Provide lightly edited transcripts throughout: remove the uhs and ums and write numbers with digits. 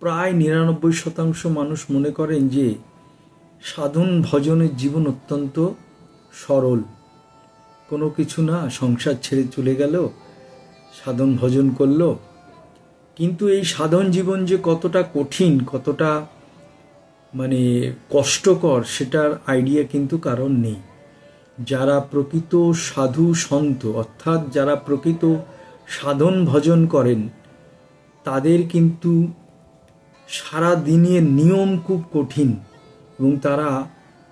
প্রায় ৯৯% মানুষ মনে করেন যে সাধন ভজনের জীবন অত্যন্ত সরল, কোনো কিছু না, সংসার ছেড়ে চলে গেল, সাধন ভজন করলো। কিন্তু এই সাধন জীবন যে কতটা কঠিন, কতটা কষ্টকর, সেটার আইডিয়া কিন্তু কারণ নেই। যারা প্রকৃত সাধু সন্ত, অর্থাৎ যারা প্রকৃত সাধন ভজন করেন, তাদের কিন্তু সারা দিনের নিয়ম খুব কঠিন এবং তারা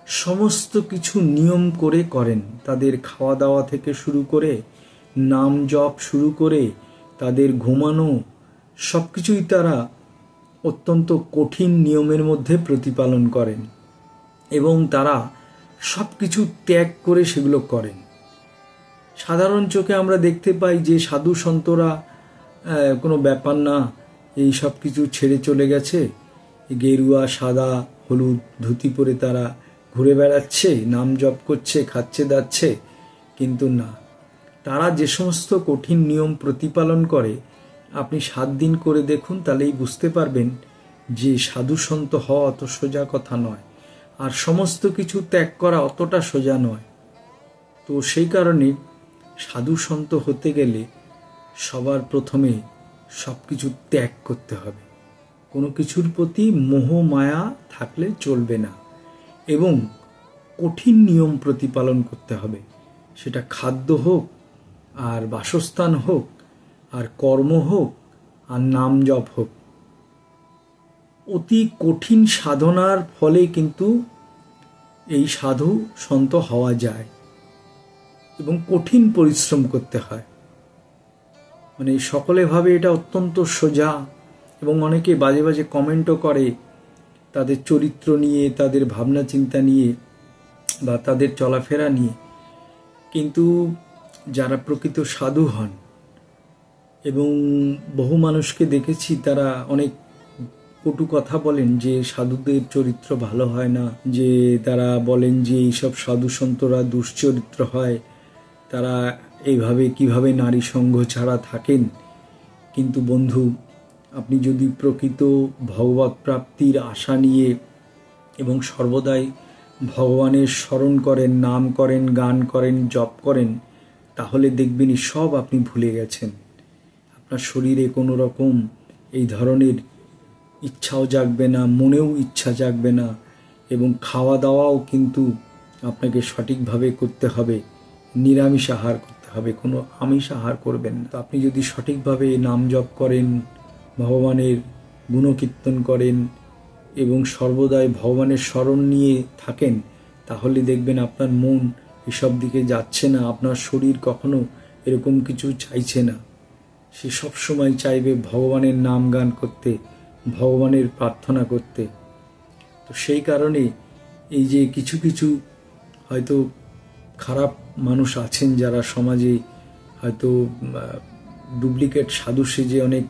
সমস্ত কিছু নিয়ম করে করেন। তাদের খাওয়া দাওয়া থেকে শুরু করে, নাম জপ শুরু করে, তাদের ঘুমানো, সব কিছুই তারা অত্যন্ত কঠিন নিয়মের মধ্যে প্রতিপালন করেন এবং তারা সব কিছু ত্যাগ করে সেগুলো করেন। সাধারণ চোখে আমরা দেখতে পাই যে সাধু সন্তরা কোনো ব্যাপার না, এই সব কিছু ছেড়ে চলে গেছে, গেরুয়া সাদা হলুদ ধুতি পরে তারা ঘুরে বেড়াচ্ছে, নাম জপ করছে, খাচ্ছে দাচ্ছে। কিন্তু না, তারা যে সমস্ত কঠিন নিয়ম প্রতিপালন করে, আপনি 7 দিন করে দেখুন, তাহলেই বুঝতে পারবেন যে সাধু সন্ত হওয়া অত সোজা কথা নয়, আর সমস্ত কিছু ত্যাগ করা অতটা সোজা নয়। তো সেই কারণে সাধু সন্ত হতে গেলে সবার প্রথমে সব কিছু ত্যাগ করতে হবে। কোনো কিছুর প্রতি মোহ মায়া থাকলে চলবে না এবং কঠিন নিয়ম প্রতিপালন করতে হবে। সেটা খাদ্য হোক, আর বাসস্থান হোক, আর কর্ম হোক, আর নাম জপ হোক। অতি কঠিন সাধনার ফলে কিন্তু এই সাধু সন্ত হওয়া যায় এবং কঠিন পরিশ্রম করতে হয়। সকলে ভাবে এটা অত্যন্ত সোজা এবং অনেকে বাজে বাজে কমেন্টও করে তাদের চরিত্র নিয়ে, তাদের ভাবনা চিন্তা নিয়ে বা তাদের চলাফেরা নিয়ে। কিন্তু যারা প্রকৃত সাধু হন, এবং বহু মানুষকে দেখেছি তারা অনেক কটু কথা বলেন যে সাধুদের চরিত্র ভালো হয় না, যে তারা বলেন যে এইসব সাধু সন্তরা দুশ্চরিত্র হয়, তারা এইভাবে কিভাবে নারী সঙ্গ ছাড়া থাকেন। কিন্তু বন্ধু, আপনি যদি প্রকৃত ভগবৎ প্রাপ্তির আশা নিয়ে এবং সর্বদাই ভগবানের স্মরণ করেন, নাম করেন, গান করেন, জপ করেন, তাহলে দেখবেন সব আপনি ভুলে গেছেন। আপনার শরীরে কোনো রকম এই ধরনের ইচ্ছাও জাগবে না, মনেও ইচ্ছা জাগবে না, এবং খাওয়া দাওয়াও কিন্তু আপনাকে সঠিকভাবে করতে হবে। নিরামিষ আহার করতে হবে, কোনো আমিষ আহার করবেন না। তো আপনি যদি সঠিকভাবে নাম জপ করেন, ভগবানের গুণকীর্তন করেন এবং সর্বদাই ভগবানের স্মরণ নিয়ে থাকেন, তাহলে দেখবেন আপনার মন এসব দিকে যাচ্ছে না, আপনার শরীর কখনো এরকম কিছু চাইছে না। সে সব সময় চাইবে ভগবানের নাম গান করতে, ভগবানের প্রার্থনা করতে। তো সেই কারণে এই যে কিছু কিছু হয়তো খারাপ মানুষ আছেন যারা সমাজে হয়তো ডুপ্লিকেট সাধু সেজে অনেক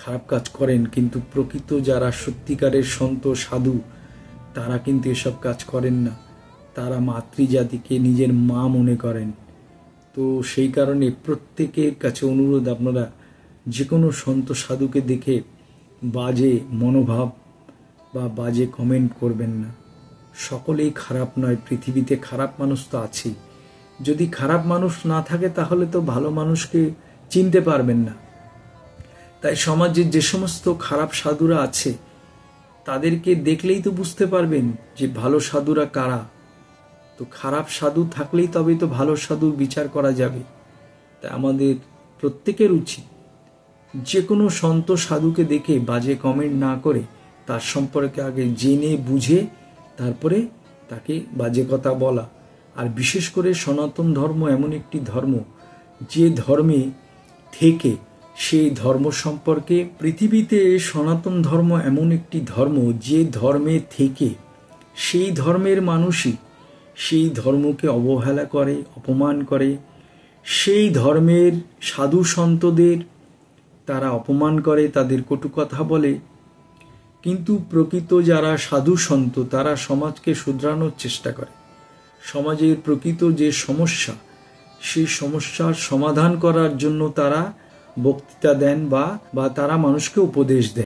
খারাপ কাজ করেন, কিন্তু প্রকৃত যারা সত্যিকারের সন্ত সাধু, তারা কিন্তু এসব কাজ করেন না। তারা মাতৃজাতিকে নিজের মা মনে করেন। তো সেই কারণে প্রত্যেকের কাছে অনুরোধ, আপনারা যে কোনো সন্ত সাধুকে দেখে বাজে মনোভাব বা বাজে কমেন্ট করবেন না। সকলেই খারাপ নয়, পৃথিবীতে খারাপ মানুষ তো আছেই। যদি খারাপ মানুষ না থাকে তাহলে তো ভালো মানুষকে চিনতে পারবেন না। তাই সমাজে যে সমস্ত খারাপ সাধুরা আছে, তাদেরকে দেখলেই তো বুঝতে পারবেন যে ভালো সাধুরা কারা। তো খারাপ সাধু থাকলেই তবেই তো ভালো সাধুর বিচার করা যাবে। তাই আমাদের প্রত্যেকের উচিত যে কোনো সন্ত সাধুকে দেখে বাজে কমেন্ট না করে তার সম্পর্কে আগে জেনে বুঝে তারপরে তাকে বাজে কথা বলা। আর বিশেষ করে সনাতন ধর্ম এমন একটি ধর্ম, যে ধর্মে থেকে সেই ধর্ম সম্পর্কে, পৃথিবীতে সনাতন ধর্ম এমন একটি ধর্ম যে ধর্মে থেকে সেই ধর্মের মানুষই সেই ধর্মকে অবহেলা করে, অপমান করে। সেই ধর্মের সাধু সন্তদের তারা অপমান করে, তাদের কটু কথা বলে। কিন্তু প্রকৃত যারা সাধু সন্ত, তারা সমাজকে শুধরানোর চেষ্টা করে। সমাজের প্রকৃত যে সমস্যা, সেই সমস্যার সমাধান করার জন্য তারা বক্তৃতা দেন বা তারা মানুষকে উপদেশ দেন।